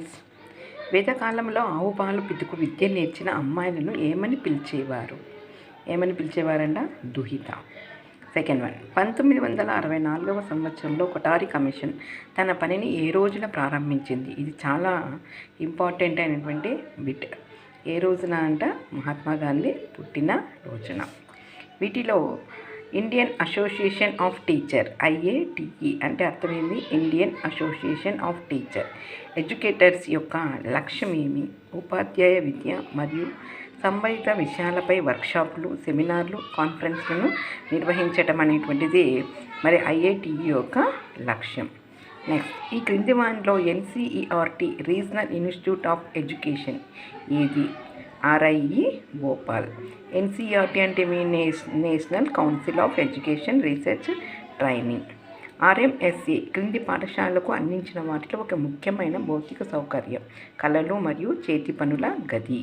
Questions. వేదకాలంలో ఆవు పాలు పితుకు విద్య నేర్చిన అమ్మాయిలను ఏమని పిలిచేవారంట? దుహిత. సెకండ్ వన్, 1964వ సంవత్సరంలో కొఠారి కమిషన్ తన పనిని ఏ రోజున ప్రారంభించింది? ఇది చాలా ఇంపార్టెంట్ అయినటువంటి బిట్. ఏ రోజున అంట? మహాత్మా గాంధీ పుట్టిన రోజున. వీటిలో Indian association of teacher, IATE అంటే అర్థమైంది Indian association of teacher educators యొక్క లక్ష్యం ఏమి? ఉపాధ్యాయ విద్య మరియు సంబంధిత విషయాలపై వర్క్షాపులు, సెమినార్లు, కాన్ఫరెన్స్లను నిర్వహించటం అనేటువంటిది మరి IATE యొక్క లక్ష్యం. నెక్స్ట్, ఈ క్రింది వాటిలో NCERT regional institute of education ఏది? RIE భోపాల్. NCERT అంటే మీ national council of education research training. RMSA క్రింది పాఠశాలకు అందించిన వాటిలో ఒక ముఖ్యమైన భౌతిక సౌకర్యం కళలు మరియు చేతి పనుల గది.